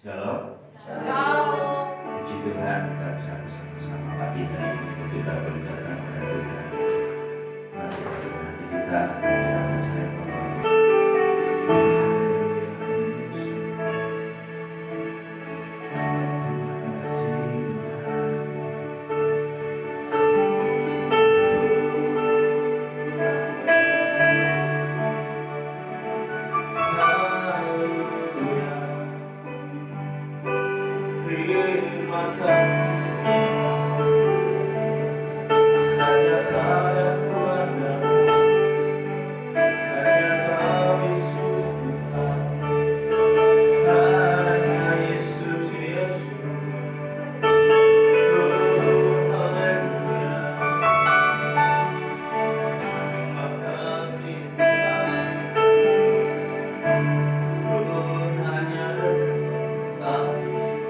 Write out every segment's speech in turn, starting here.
Shalom. Shalom. Puji Tuhan, kita bisa bersama-sama pagi hari ini untuk kita berdatang kepada Tuhan. Mari bersama hati kita, kita percaya bahwa Haleluya Yesus. Terima kasih Tuhan. Terima kasih Tuhan. Hanya Kau yang kuandalkan, hanya Kau Yesus Tuhan, hanya Yesus Yesus. Oh haleluya. Terima kasih Tuhan. Oh hanya Kau Yesus.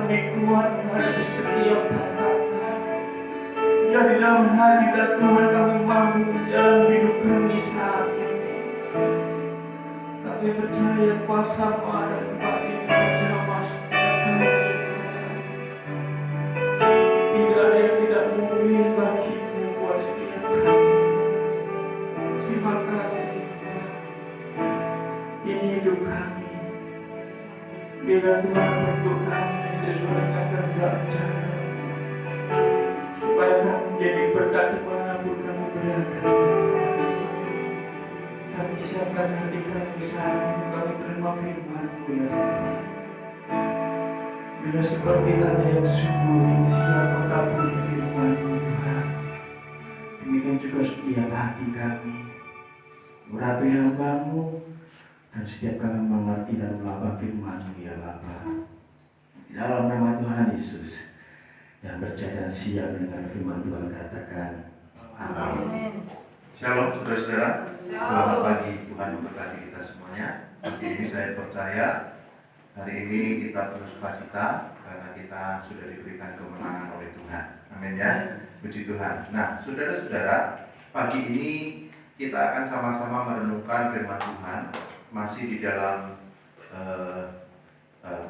kami kuat menghadapi setiap tantangan. Biar di dalam hadirat Tuhan kami mampu menjalani hidup kami saat ini. Kami percaya kuasa-Mu ada di tempat ini menjamah setiap kami, Tuhan. Tidak ada yang tidak mungkin bagi-Mu buat setiap kami. Terima kasih, Tuhan. Ini hidup kami. Biarlah Tuhan bentuk kami sesuai dengan kehendak rencana, supaya kami menjadi berkat dimanapun kami berada, ya Tuhan. Kami siapkan hati kami saat ini, kami terima firman-Mu, ya Bapa. Bila seperti tanah yang subur yang siap Kau taburi firman-Mu, Tuhan, demikian juga setiap hati kami merapi hamba-Mu, dan setiap kami mengerti dan melakukan firman-Mu, ya Bapa. Di dalam nama Tuhan Yesus yang percaya dan siap mendengar firman Tuhan katakan amin. Shalom saudara-saudara, selamat pagi, Tuhan memberkati kita semuanya. Pagi ini saya percaya hari ini kita penuh sukacita karena kita sudah diberikan kemenangan oleh Tuhan. Amin ya, puji Tuhan. Nah saudara-saudara, pagi ini kita akan sama-sama merenungkan firman Tuhan. Masih di dalam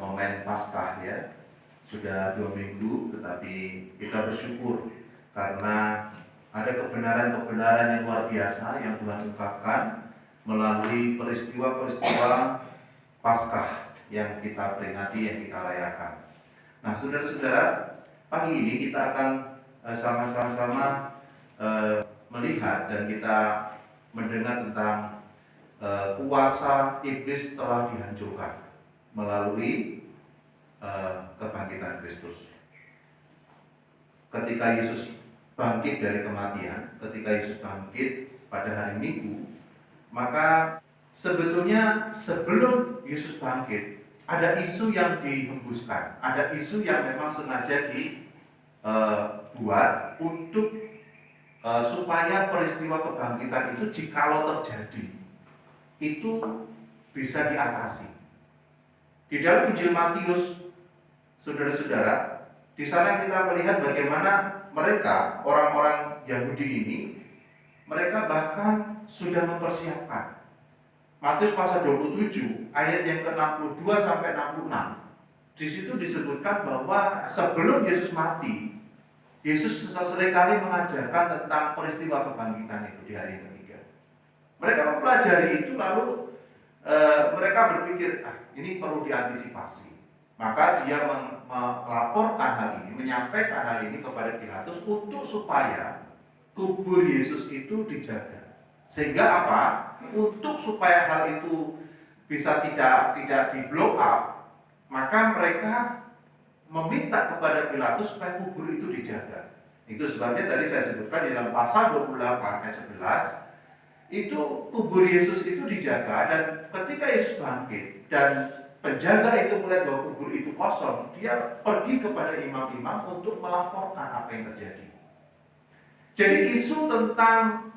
momen Paskah ya. Sudah 2 minggu, tetapi kita bersyukur karena ada kebenaran-kebenaran yang luar biasa yang Tuhan ungkapkan melalui peristiwa-peristiwa Paskah yang kita peringati, yang kita rayakan. Nah saudara-saudara, pagi ini kita akan sama-sama melihat dan kita mendengar tentang kuasa iblis telah dihancurkan melalui kebangkitan Kristus. Ketika Yesus bangkit dari kematian, ketika Yesus bangkit pada hari Minggu, maka sebetulnya sebelum Yesus bangkit ada isu yang dihembuskan, ada isu yang memang sengaja dibuat untuk supaya peristiwa kebangkitan itu jikalau terjadi itu bisa diatasi. Di dalam Injil Matius, saudara-saudara, di sana kita melihat bagaimana mereka, orang-orang Yahudi ini, mereka bahkan sudah mempersiapkan. Matius pasal 27 ayat yang ke-62 sampai 66. Di situ disebutkan bahwa sebelum Yesus mati, Yesus seringkali mengajarkan tentang peristiwa kebangkitan itu di hari yang ketiga. Mereka mempelajari itu lalu mereka berpikir, ini perlu diantisipasi. Maka dia melaporkan hal ini, menyampaikan hal ini kepada Pilatus untuk supaya kubur Yesus itu dijaga. Sehingga apa? Untuk supaya hal itu bisa tidak di-blow up, maka mereka meminta kepada Pilatus supaya kubur itu dijaga. Itu sebabnya tadi saya sebutkan di dalam pasal 28 ayat 11, itu kubur Yesus itu dijaga, dan ketika Yesus bangkit dan penjaga itu melihat bahwa kubur itu kosong, dia pergi kepada imam-imam untuk melaporkan apa yang terjadi. Jadi isu tentang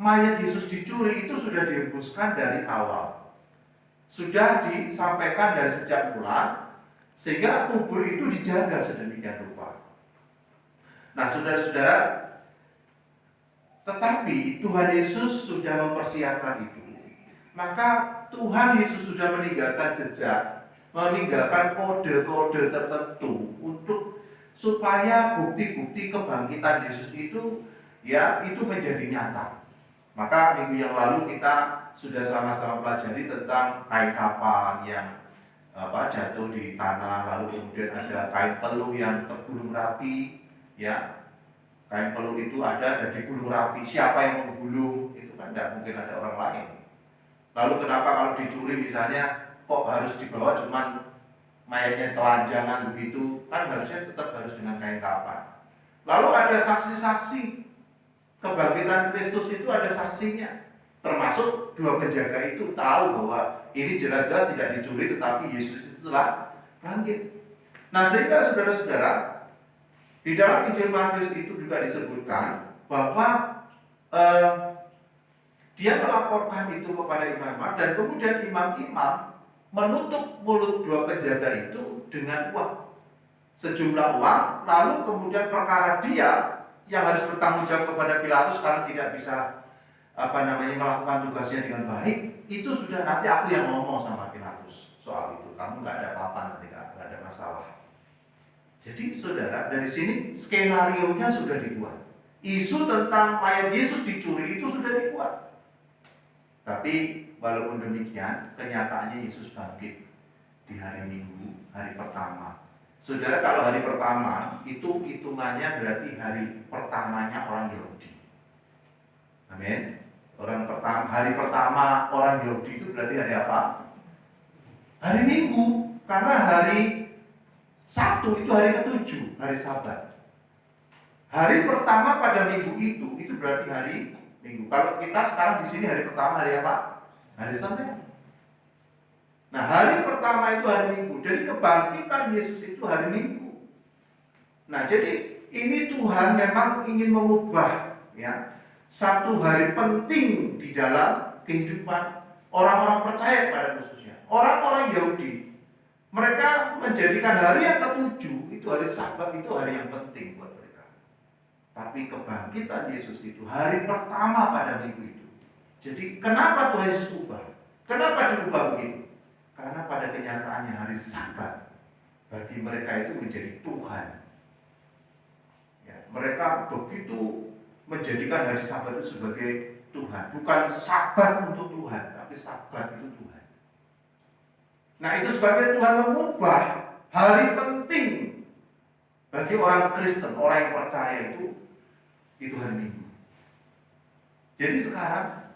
mayat Yesus dicuri itu sudah dihembuskan dari awal, sudah disampaikan dari sejak mula, sehingga kubur itu dijaga sedemikian rupa. Nah saudara-saudara, tetapi Tuhan Yesus sudah mempersiapkan itu. Maka Tuhan Yesus sudah meninggalkan jejak, meninggalkan kode-kode tertentu untuk supaya bukti-bukti kebangkitan Yesus itu menjadi nyata. Maka minggu yang lalu kita sudah sama-sama pelajari tentang kain kapan yang jatuh di tanah, lalu kemudian ada kain peluh yang tergulung rapi, ya. Kain peluh itu ada dan digulung rapi. Siapa yang menggulung? Itu kan tidak mungkin ada orang lain. Lalu kenapa kalau dicuri misalnya kok harus dibawa cuman mayatnya telanjangan begitu? Kan harusnya tetap harus dengan kain kapan. Lalu ada saksi-saksi kebangkitan Kristus, itu ada saksinya. Termasuk 2 penjaga itu tahu bahwa ini jelas-jelas tidak dicuri, tetapi Yesus itu telah bangkit. Nah sehingga saudara-saudara, di dalam Injil Matius itu juga disebutkan bahwa dia melaporkan itu kepada imam-imam, dan kemudian imam-imam menutup mulut 2 penjaga itu dengan uang. sejumlah uang, lalu kemudian perkara dia yang harus bertanggung jawab kepada Pilatus karena tidak bisa melakukan tugasnya dengan baik, itu sudah nanti aku yang ngomong sama Pilatus soal itu. Kamu nggak ada apa-apa, nanti nggak ada masalah. Jadi saudara, dari sini skenario-nya sudah dibuat. Isu tentang mayat Yesus dicuri itu sudah dibuat. Tapi walaupun demikian, kenyataannya Yesus bangkit di hari Minggu, hari pertama. Saudara, kalau hari pertama itu hitungannya berarti hari pertamanya orang Yahudi. Amin. Hari pertama orang Yahudi itu berarti hari apa? Hari Minggu. Karena hari Sabtu itu hari ke-7, hari Sabat. Hari pertama pada minggu itu berarti hari Minggu. Kalau kita sekarang di sini hari pertama hari apa? Hari Senin. Nah, hari pertama itu hari Minggu. Jadi kebangkitan Yesus itu hari Minggu. Nah, jadi ini Tuhan memang ingin mengubah ya satu hari penting di dalam kehidupan orang-orang percaya pada khususnya. Orang-orang Yahudi, mereka menjadikan hari yang ke-7 itu hari Sabat itu hari yang penting buat mereka. Tapi kebangkitan Yesus itu hari pertama pada minggu itu. Jadi kenapa Tuhan Yesus ubah? Kenapa diubah begitu? Karena pada kenyataannya hari Sabat bagi mereka itu menjadi Tuhan. Ya, mereka begitu menjadikan hari Sabat itu sebagai Tuhan. Bukan Sabat untuk Tuhan, tapi Sabat itu Tuhan. Nah, itu sebabnya Tuhan mengubah hari penting bagi orang Kristen, orang yang percaya itu hari Minggu. Jadi sekarang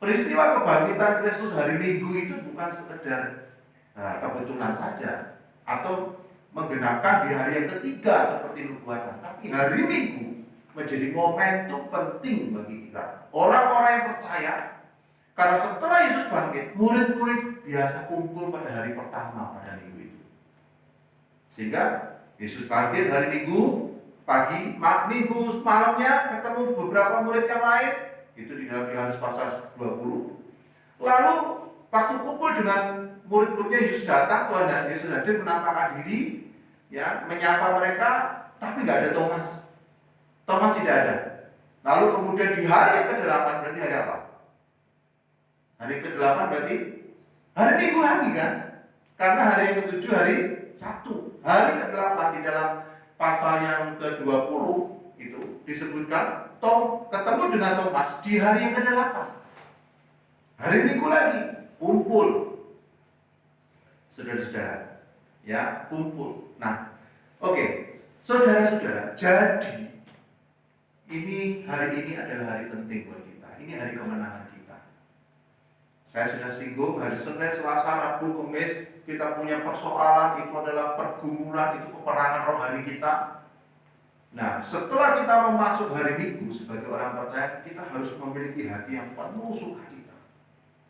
peristiwa kebangkitan Kristus hari Minggu itu bukan sekedar kebetulan saja atau menggenapkan di hari yang ketiga seperti nubuatan, tapi hari Minggu menjadi momentum penting bagi kita, orang-orang yang percaya. Karena setelah Yesus bangkit, murid-murid biasa kumpul pada hari pertama pada minggu itu. Sehingga Yesus bangkit hari Minggu pagi, Minggu malamnya ketemu beberapa murid yang lain, itu di dalam Yohanes pasal 20. Lalu waktu kumpul dengan murid-muridnya, Yesus datang, Tuhan dan Yesus hadir menampakkan diri, ya, menyapa mereka, tapi nggak ada Thomas. Thomas tidak ada. Lalu kemudian di hari yang ke-8 berarti hari apa? Hari ke-8 berarti hari Minggu lagi kan? Karena hari yang ke-7 hari Sabtu. Hari ke-8 di dalam pasal yang ke-20 itu disebutkan ketemu dengan Thomas di hari yang ke-8. Hari Minggu lagi kumpul. Saudara-saudara, ya, kumpul. Nah, oke. Saudara-saudara, jadi hari ini adalah hari penting buat kita. Ini hari kemenangan kita. Saya sudah singgung, hari Senin, Selasa, Rabu, Kamis kita punya persoalan, itu adalah pergumulan, itu peperangan rohani kita. Nah, setelah kita masuk hari Minggu sebagai orang percaya, kita harus memiliki hati yang penuh sukacita.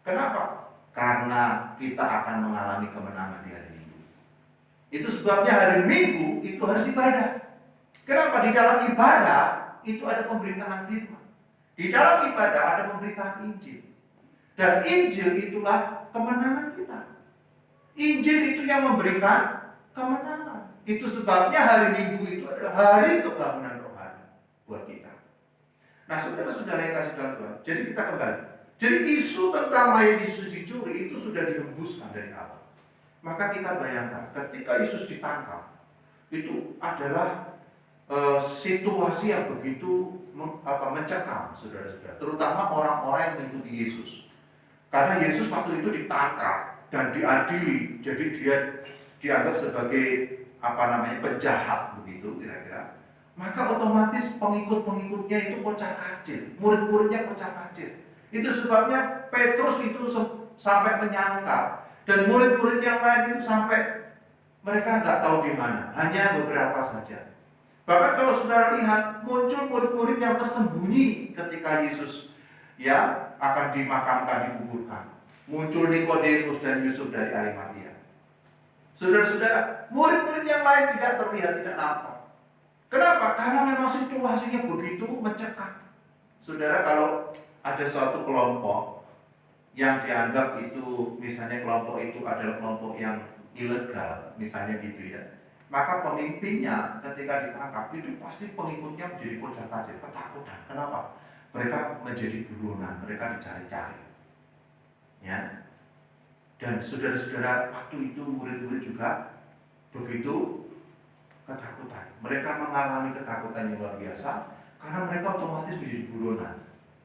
Kenapa? Karena kita akan mengalami kemenangan di hari Minggu. Itu sebabnya hari Minggu itu harus ibadah. Kenapa? Di dalam ibadah itu ada pemberitaan firman. Di dalam ibadah ada pemberitaan Injil. Dan Injil itulah kemenangan kita. Injil itu yang memberikan kemenangan. Itu sebabnya hari Minggu itu adalah hari kebangunan rohani buat kita. Nah, saudara-saudara yang kasih dalam Tuhan, jadi kita kembali. Jadi isu tentang mayat Yesus dicuri itu sudah dihembuskan dari awal. Maka kita bayangkan ketika Yesus ditangkap, itu adalah situasi yang begitu mencekam, saudara-saudara. Terutama orang-orang yang mengikuti Yesus. Karena Yesus waktu itu ditangkap dan diadili, jadi dia dianggap sebagai penjahat begitu kira-kira. Maka otomatis pengikut-pengikutnya itu kocar-kacir, murid-muridnya kocar-kacir. Itu sebabnya Petrus itu sampai menyangkal, dan murid-murid yang lain itu sampai mereka nggak tahu di mana, hanya beberapa saja. Bahkan kalau saudara lihat, muncul murid-murid yang tersembunyi ketika Yesus akan dimakamkan, dikuburkan. Muncul Nikodemus dan Yusuf dari Arimatia. Saudara-saudara, murid-murid yang lain tidak terlihat, tidak nampak. Kenapa? Karena memang situasinya begitu mencekam. Saudara, kalau ada suatu kelompok yang dianggap itu, misalnya kelompok itu adalah kelompok yang ilegal, misalnya gitu ya. maka pemimpinnya ketika ditangkap itu pasti pengikutnya menjadi kocar-kacir, ketakutan. Kenapa? Mereka menjadi buronan, mereka dicari-cari. Ya. Dan saudara-saudara, waktu itu murid-murid juga begitu ketakutan. Mereka mengalami ketakutan yang luar biasa karena mereka otomatis menjadi buronan.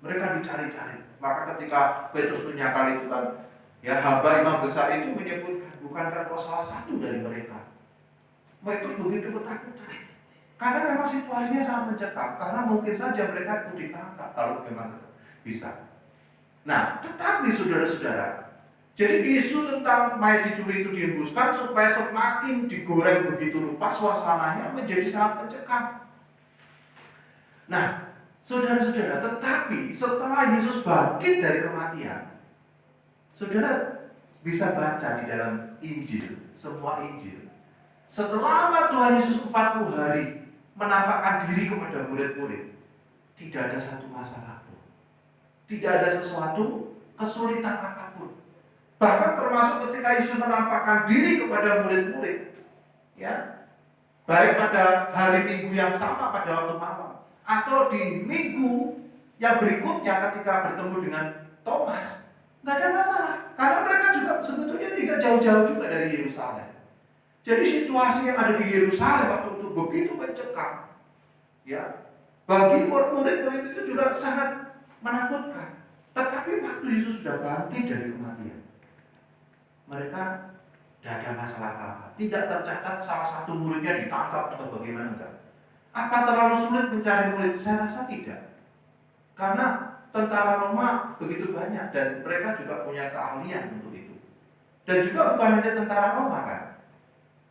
Mereka dicari-cari. Maka ketika Petrus menyangkal itu kan, ya hamba imam besar itu menyebutkan, bukankah kau salah satu dari mereka? Petrus begitu ketakutan. Karena memang situasinya sangat mencekam. Karena mungkin saja mereka itu ditangkap kalau memang bisa. Nah, tetapi saudara-saudara, jadi isu tentang mayat dicuri itu dihembuskan supaya semakin digoreng begitu rupa, suasananya menjadi sangat mencekam. Nah, saudara-saudara, tetapi setelah Yesus bangkit dari kematian, saudara bisa baca di dalam Injil, semua Injil. Setelah Tuhan Yesus 40 hari menampakkan diri kepada murid-murid, tidak ada satu masalah pun. Tidak ada sesuatu kesulitan apapun. Bahkan termasuk ketika Yesus menampakkan diri kepada murid-murid, ya, baik pada hari Minggu yang sama pada waktu malam, atau di minggu yang berikutnya ketika bertemu dengan Thomas, nggak ada masalah. Karena mereka juga sebetulnya tidak jauh-jauh juga dari Yerusalem. Jadi situasi yang ada di Yerusalem waktu itu begitu mencekam, ya, bagi murid-murid itu juga sangat menakutkan. Tetapi waktu Yesus sudah bangkit dari kematian, mereka tidak ada masalah apa-apa. Tidak tercatat salah satu muridnya ditangkap atau bagaimana, enggak. Apa terlalu sulit mencari murid? Saya rasa tidak. Karena tentara Roma begitu banyak dan mereka juga punya keahlian untuk itu. Dan juga bukan hanya tentara Roma kan.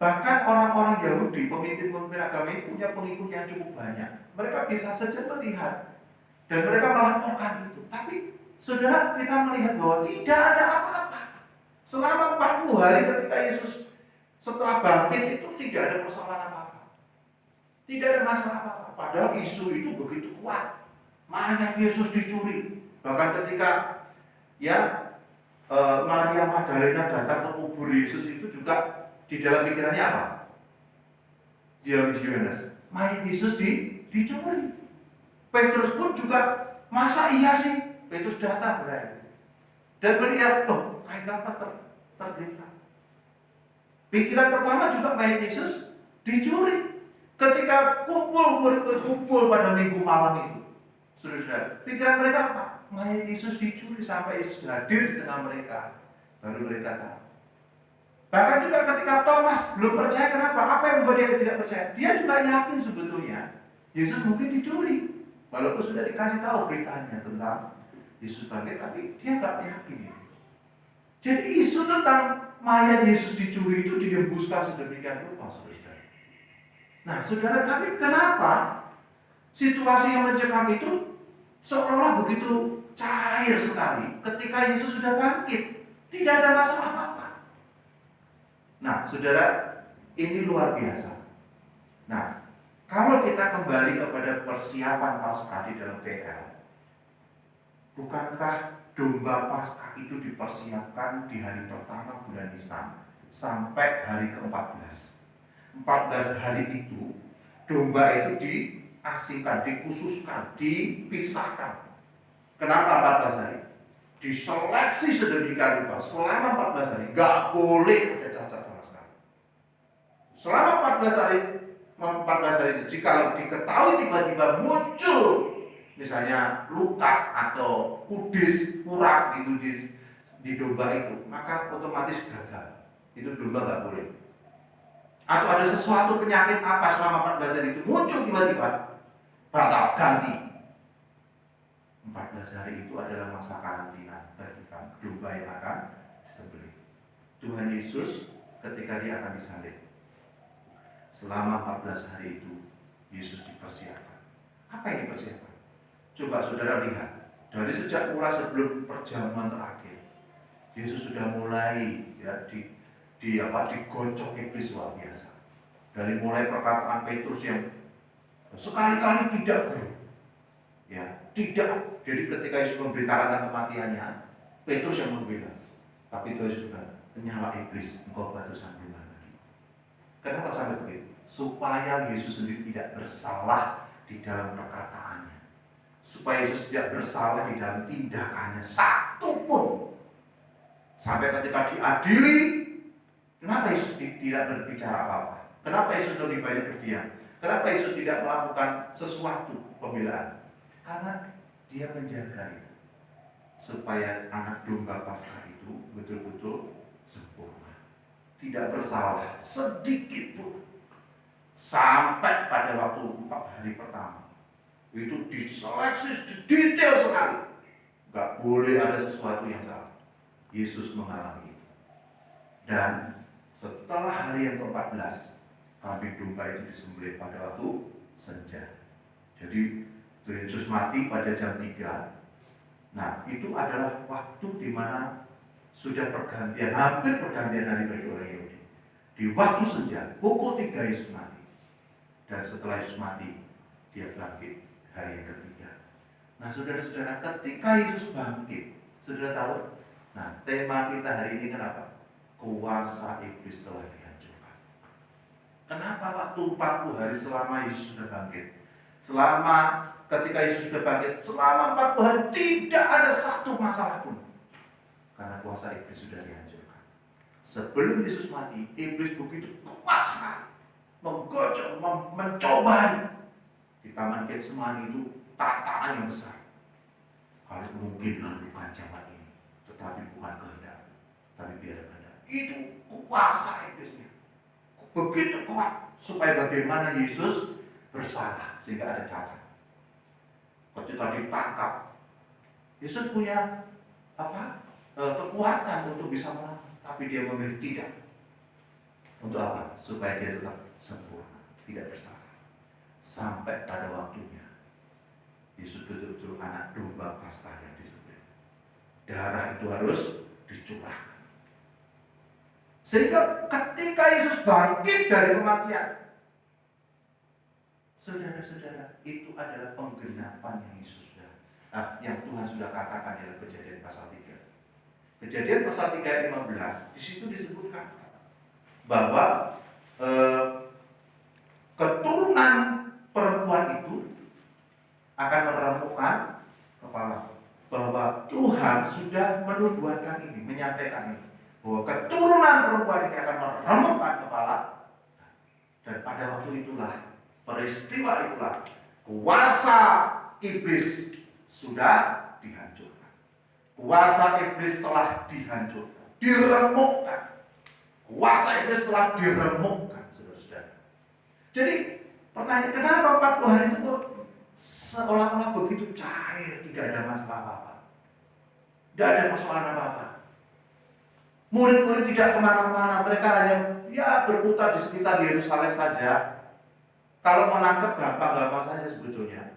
Bahkan orang-orang Yahudi, pemimpin-pemimpin agama ini punya pengikut yang cukup banyak. Mereka bisa saja melihat dan mereka melaporkan itu. Tapi saudara, kita melihat bahwa tidak ada apa-apa. Selama 40 hari ketika Yesus setelah bangkit itu tidak ada persoalan apa-apa. Tidak ada masalah apa-apa. Padahal isu itu begitu kuat. Mayat Yesus dicuri. Bahkan ketika Maria Magdalena datang ke kubur Yesus itu juga di dalam pikirannya apa? Di dalam Yohanes, mayat Yesus dicuri. Petrus pun juga, masa iya sih? Petrus datang dan melihat, kayak apa tergeletak. Pikiran pertama juga mayat Yesus dicuri. Ketika kumpul pada minggu malam itu, saudara-saudara, pikiran mereka apa? Mayat Yesus dicuri sampai Yesus hadir di tengah mereka. Baru mereka tahu. Bahkan juga ketika Thomas belum percaya, kenapa? Apa yang membuat dia tidak percaya? Dia juga yakin sebetulnya Yesus mungkin dicuri. Walaupun sudah dikasih tahu beritanya tentang Yesus bangkit, tapi dia nggak yakin itu. Jadi isu tentang mayat Yesus dicuri itu dihembuskan sedemikian rupa, saudara. Nah, saudara, tapi kenapa situasi yang mencekam itu seolah-olah begitu cair sekali ketika Yesus sudah bangkit? Tidak ada masalah apa-apa. Nah, saudara, ini luar biasa. Nah, kalau kita kembali kepada persiapan Paskah di dalam PL, bukankah domba Paskah itu dipersiapkan di hari pertama bulan Nisan sampai hari ke-14? 14 hari itu, domba itu diasingkan, dikhususkan, dipisahkan. Kenapa 14 hari? Diseleksi sedemikian rupa. Selama 14 hari, nggak boleh ada cacat sama sekali. Selama 14 hari itu, jika diketahui tiba-tiba muncul misalnya luka atau kudis, urat gitu di domba itu, maka otomatis gagal. Itu domba nggak boleh. Atau ada sesuatu penyakit apa selama 14 hari itu muncul tiba-tiba, batal, ganti. 14 hari itu adalah masa karantina bagi domba yang akan disembelih. Tuhan Yesus ketika dia akan disalib, selama 14 hari itu Yesus dipersiapkan. Apa yang dipersiapkan? Coba saudara lihat, dari sejak mula sebelum perjamuan terakhir, Yesus sudah mulai digocok iblis luar biasa. Dari mulai perkataan Petrus yang sekali-kali tidak, tidak. Jadi ketika Yesus memberitakan tentang kematiannya, Petrus yang membela. Tapi Tuhan sudah menyala iblis, engkau batu sandungan lagi. Kenapa sampai begitu? Supaya Yesus sendiri tidak bersalah di dalam perkataannya. Supaya Yesus tidak bersalah di dalam tindakannya satu pun. Sampai ketika diadili, kenapa Yesus tidak berbicara apa-apa? Kenapa Yesus lebih banyak berdiam? Kenapa Yesus tidak melakukan sesuatu pembelaan? Karena dia menjaga itu. Supaya anak domba Paskah itu betul-betul sempurna. Tidak bersalah sedikit pun. Sampai pada waktu 4 hari pertama. Itu diseleksi detail sekali. Gak boleh ada sesuatu yang salah. Yesus mengalami itu. Dan setelah hari yang ke-14, kambing domba itu disembelih pada waktu senja. Jadi Yesus mati pada jam 3. Nah, itu adalah waktu di mana sudah pergantian, hampir pergantian hari bagi orang Yahudi. Di waktu senja, pukul 3 Yesus mati. Dan setelah Yesus mati, dia bangkit hari yang ketiga. Nah, saudara-saudara, ketika Yesus bangkit, saudara tahu? Nah, tema kita hari ini kenapa? Kuasa iblis telah dihancurkan. Kenapa waktu 40 hari selama Yesus sudah bangkit? Ketika Yesus sudah bangkit, selama 40 hari tidak ada satu masalah pun. Karena kuasa iblis sudah dihancurkan. Sebelum Yesus mati, iblis begitu kuat sekali. Menggojok, mencobai. Di Taman Getsemani itu tataan yang besar. Kalau mungkin bukan zaman ini, tetapi bukan kehendak, tapi biar kehendak. Itu kuasa iblisnya. Begitu kuat supaya bagaimana Yesus bersalah sehingga ada cacat. Ketika ditangkap, Yesus punya kekuatan untuk bisa melawan, tapi dia memilih tidak. Untuk apa? Supaya dia tetap sempurna, tidak bersalah. Sampai pada waktunya Yesus betul-betul anak domba Paskah yang disembelih. Darah itu harus dicurahkan. Sehingga ketika Yesus bangkit dari kematian, saudara-saudara, itu adalah penggenapan yang Tuhan sudah katakan dalam Kejadian pasal 3. Kejadian pasal 3 ayat 15, di situ disebutkan bahwa keturunan perempuan itu akan meremukkan kepala. Bahwa Tuhan sudah menubuatkan ini, menyampaikan ini, bahwa keturunan perempuan ini akan meremukkan kepala. Dan pada waktu itulah, peristiwa itulah, kuasa iblis sudah dihancurkan. Kuasa iblis telah dihancurkan, diremukkan. Kuasa iblis telah diremukkan, saudara-saudara. Jadi pertanyaan, kenapa 40 hari itu kok seolah-olah begitu cair, tidak ada masalah apa-apa, tidak ada persoalan apa-apa. Murid-murid tidak kemana-mana, mereka hanya berputar di sekitar Yerusalem saja. Kalau mau nangkep gampang-gampang saja sebetulnya.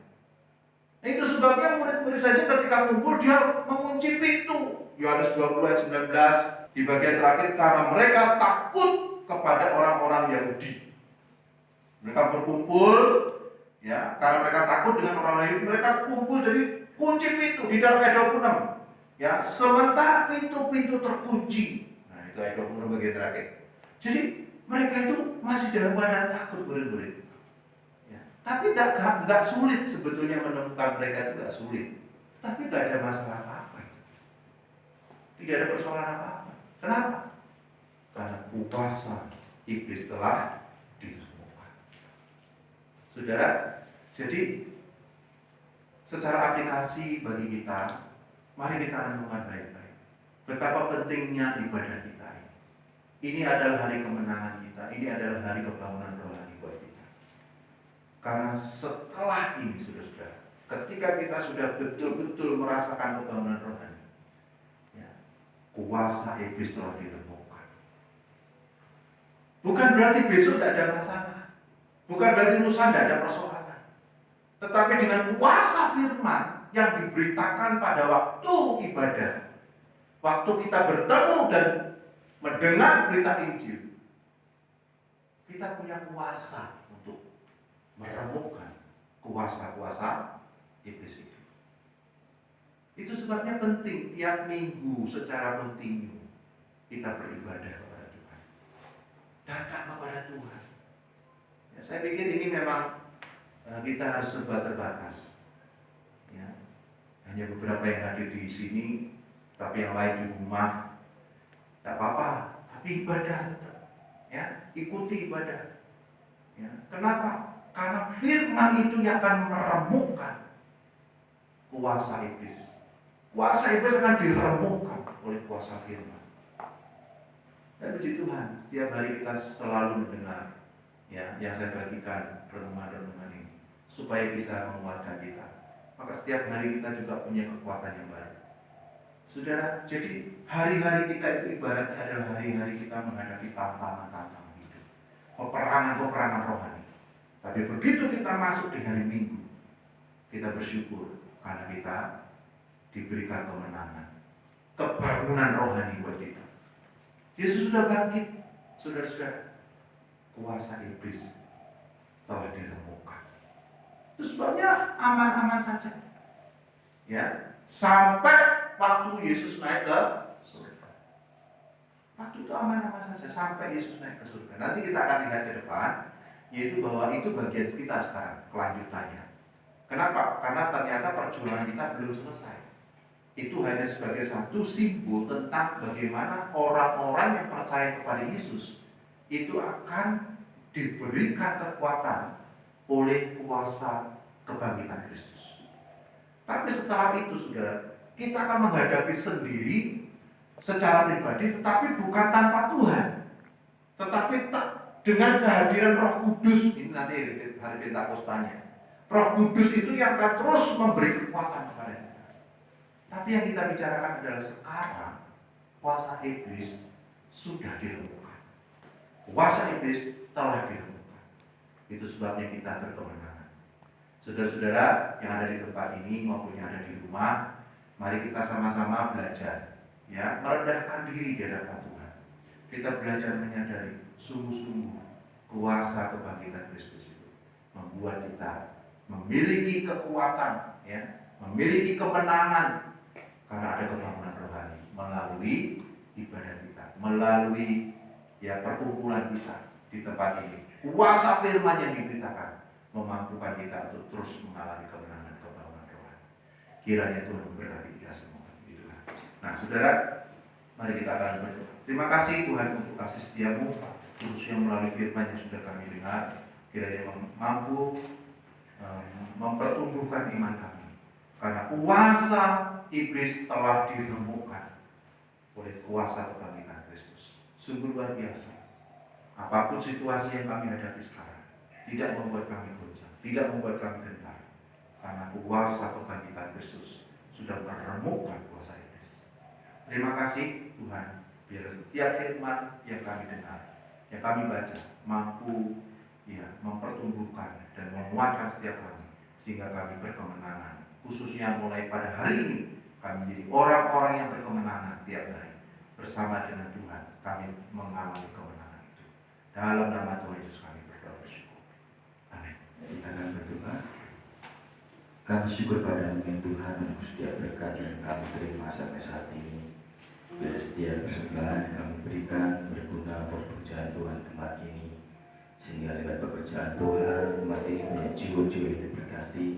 Itu sebabnya murid-murid saja ketika kumpul dia mengunci pintu. Yohanes 20 ayat 19 di bagian terakhir, karena mereka takut kepada orang-orang Yahudi. Mereka berkumpul, karena mereka takut dengan orang Yahudi, mereka kumpul jadi kunci pintu di dalam ayat 26. Sementara pintu-pintu terkunci. Nah, itu ayat 26 bagian terakhir. Jadi mereka itu masih dalam keadaan takut, murid-murid. Tapi nggak sulit sebetulnya menemukan mereka, itu nggak sulit. Tapi nggak ada masalah apa-apa. Tidak ada persoalan apa-apa. Kenapa? Karena kuasa iblis telah diremukkan. Saudara, jadi secara aplikasi bagi kita, mari kita renungkan baik-baik. Betapa pentingnya ibadah kita ini. Ini adalah hari kemenangan kita. Ini adalah hari kebangunan rohani buat kita. Karena setelah ini, saudara-saudara, ketika kita sudah betul-betul merasakan kebangunan rohani, kuasa iblis telah diremukkan. Bukan berarti besok tidak ada masalah. Bukan berarti lusa tidak ada persoalan. Tetapi dengan kuasa firman yang diberitakan pada waktu ibadah, waktu kita bertemu dan mendengar berita Injil, kita punya kuasa untuk meremukkan kuasa-kuasa iblis itu. Itu sebabnya penting tiap minggu secara kontinu kita beribadah kepada Tuhan. datang kepada Tuhan. Ya, saya pikir ini memang kita harus serba terbatas. Ya, hanya beberapa yang hadir di sini, tapi yang lain di rumah, tidak apa-apa. Tapi ibadah tetap, ya, ikuti ibadah. Ya, kenapa? Karena firman itu yang akan meremukkan kuasa iblis. Kuasa iblis akan diremukkan oleh kuasa firman. Dan puji Tuhan, setiap hari kita selalu mendengar, ya, yang saya bagikan renungan-renungan ini, supaya bisa menguatkan kita. Maka setiap hari kita juga punya kekuatan yang baru. Saudara, jadi hari-hari kita itu ibaratnya adalah hari-hari kita menghadapi tantangan-tantangan hidup, peperangan-peperangan rohani. Tapi begitu kita masuk di hari Minggu, kita bersyukur karena kita diberikan kemenangan, kebangunan rohani buat kita. Yesus sudah bangkit, saudara-saudara. Kuasa iblis telah diremukkan. Itu sebabnya aman-aman saja. Ya, sampai waktu Yesus naik ke surga. Waktu itu aman-aman saja sampai Yesus naik ke surga. Nanti kita akan lihat ke depan, yaitu bahwa itu bagian kita sekarang, kelanjutannya. Kenapa? Karena ternyata perjuangan kita belum selesai. Itu hanya sebagai satu simbol tentang bagaimana orang-orang yang percaya kepada Yesus itu akan diberikan kekuatan oleh kuasa kebangkitan Kristus. Tapi setelah itu, saudara, kita akan menghadapi sendiri secara pribadi, tetapi bukan tanpa Tuhan, tetapi dengan kehadiran Roh Kudus. Ini nanti hari Pentakostanya. Roh Kudus itu yang akan terus memberi kekuatan kepada kita. Tapi yang kita bicarakan adalah sekarang kuasa iblis sudah diremukkan. Kuasa iblis telah diremukkan. Itu sebabnya kita berkemenangan. Saudara-saudara yang ada di tempat ini maupun yang ada di rumah, mari kita sama-sama belajar, ya, merendahkan diri di hadapan Tuhan. Kita belajar menyadari sungguh-sungguh kuasa kebangkitan Kristus itu membuat kita memiliki kekuatan, ya, memiliki kemenangan karena ada kebangunan rohani melalui ibadah kita, melalui, ya, perkumpulan kita di tempat ini. Kuasa firman yang diberitakan memampukan kita untuk terus mengalami kemenangan rohani. Kiranya Tuhan memberkati kita semua. Itulah. Nah, saudara, mari kita akan berdoa. Terima kasih Tuhan untuk kasih setiamu, khususnya melalui firman yang sudah kami dengar. Kiranya mampu mempertumbuhkan iman kami, karena kuasa iblis telah diremukkan oleh kuasa kebangkitan Kristus. Sungguh luar biasa. Apapun situasi yang kami hadapi sekarang, tidak membuat kami goncang, tidak membuat kami gentar, karena kuasa kebangkitan Kristus sudah meremukkan kuasa iblis. Terima kasih Tuhan, biar setiap firman yang kami dengar, yang kami baca, mampu, ya, mempertumbuhkan dan menguatkan setiap kami, sehingga kami berkemenangan. Khususnya mulai pada hari ini, kami menjadi orang-orang yang berkemenangan tiap hari. Bersama dengan Tuhan, kami mengalami kemenangan itu. Dalam nama Tuhan Yesus kami berdoa bersyukur. Amin. Kita akan berdoa. Kami syukur padamu ya Tuhan untuk setiap berkat yang kami terima sampai saat ini. Biar setiap persembahan yang kami berikan berguna untuk pekerjaan Tuhan tempat ini, sehingga lewat pekerjaan Tuhan tempat ini banyak jiwa-jiwa yang diberkati,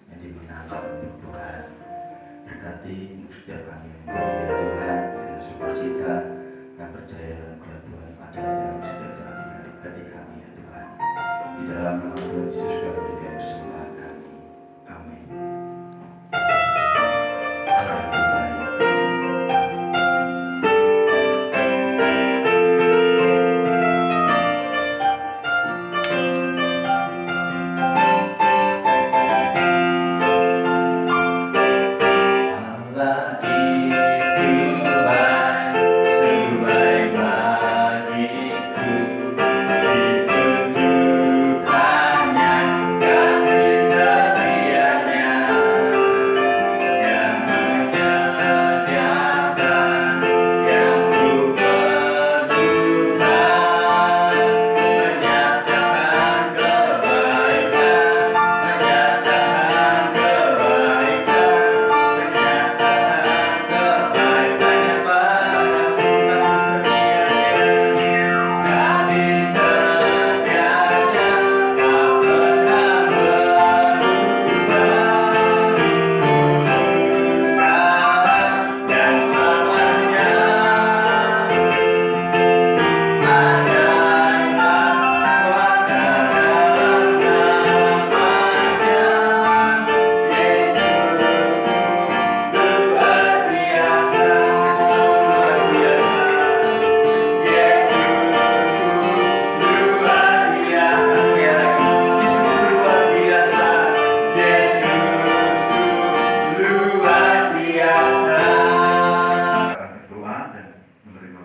yang dimenangkan untuk Tuhan. Berkati untuk setiap kami yang memberi ya Tuhan, dengan sukacita kami percaya kepada Tuhan ada yang setiap hati kami ya Tuhan. Di dalam nama Tuhan Yesus kami berikan persembahan kami. Amin. Allah itu baik. Kasih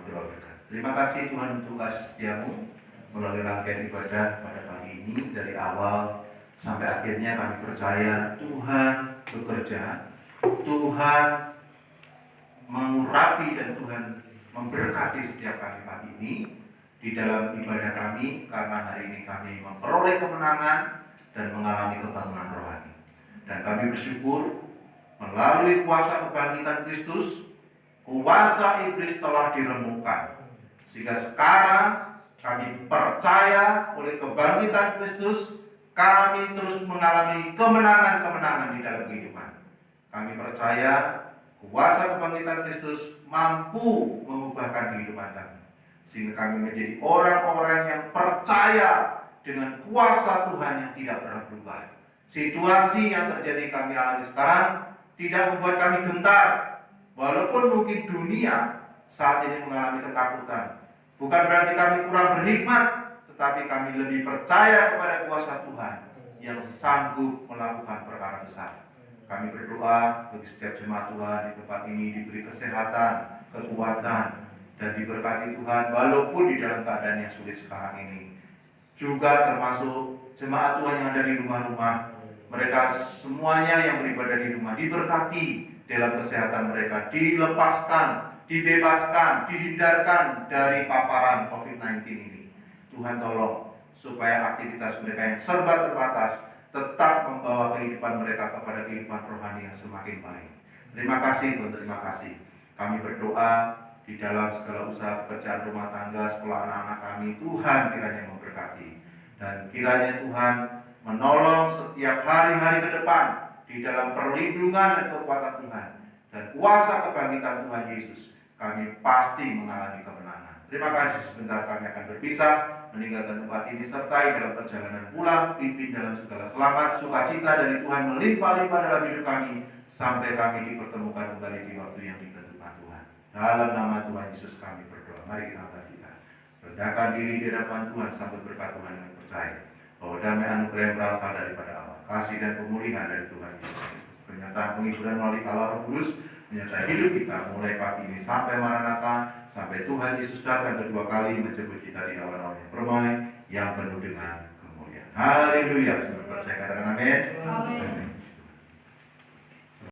berdoa berkat. Terima kasih Tuhan untuk kasih setiamu melalui rangkaian ibadah pada pagi ini. Dari awal sampai akhirnya kami percaya Tuhan bekerja, Tuhan mengurapi dan Tuhan memberkati setiap kami pagi ini di dalam ibadah kami, karena hari ini kami memperoleh kemenangan dan mengalami kebangunan rohani. Dan kami bersyukur melalui kuasa kebangkitan Kristus, kuasa iblis telah diremukkan, sehingga sekarang kami percaya oleh kebangkitan Kristus, kami terus mengalami kemenangan-kemenangan di dalam kehidupan. Kami percaya kuasa kebangkitan Kristus mampu mengubahkan kehidupan kami, sehingga kami menjadi orang-orang yang percaya dengan kuasa Tuhan yang tidak pernah berubah. Situasi yang terjadi kami alami sekarang tidak membuat kami gentar, walaupun mungkin dunia saat ini mengalami ketakutan. Bukan berarti kami kurang berhikmat, tetapi kami lebih percaya kepada kuasa Tuhan yang sanggup melakukan perkara besar. Kami berdoa bagi setiap jemaat Tuhan di tempat ini diberi kesehatan, kekuatan, dan diberkati Tuhan walaupun di dalam keadaan yang sulit sekarang ini. Juga termasuk jemaat Tuhan yang ada di rumah-rumah, mereka semuanya yang beribadah di rumah diberkati dalam kesehatan mereka, dilepaskan, dibebaskan, dihindarkan dari paparan COVID-19 ini. Tuhan tolong supaya aktivitas mereka yang serba terbatas tetap membawa kehidupan mereka kepada kehidupan rohani yang semakin baik. Terima kasih Tuhan, terima kasih. Kami berdoa di dalam segala usaha pekerjaan rumah tangga, sekolah anak-anak kami, Tuhan kiranya memberkati. Dan kiranya Tuhan menolong setiap hari-hari ke depan di dalam perlindungan dan kekuatan Tuhan. Dan kuasa kebangkitan Tuhan Yesus, kami pasti mengalami kemenangan. Terima kasih, sebentar kami akan berpisah, meninggalkan tempat ini, sertai dalam perjalanan pulang, pimpin dalam segala selamat, sukacita dari Tuhan melimpah-limpah dalam hidup kami, sampai kami dipertemukan kembali di waktu yang ditentukan Tuhan. Dalam nama Tuhan Yesus kami berdoa. Mari kita angkat kita, rendahkan diri di hadapan Tuhan, sambut berkat Tuhan yang percaya bahwa damai anugerah yang berasal daripada Allah, kasih dan pemulihan dari Tuhan Yesus Kristus, penyertaan penghiburan melalui Allah Roh Kudus menyertai hidup kita mulai pagi ini sampai Maranatha, sampai Tuhan Yesus datang kedua kali menjemput kita di awan-awan yang permai yang penuh dengan kemuliaan. Haleluya. Semoga percaya, katakan amin. Amin.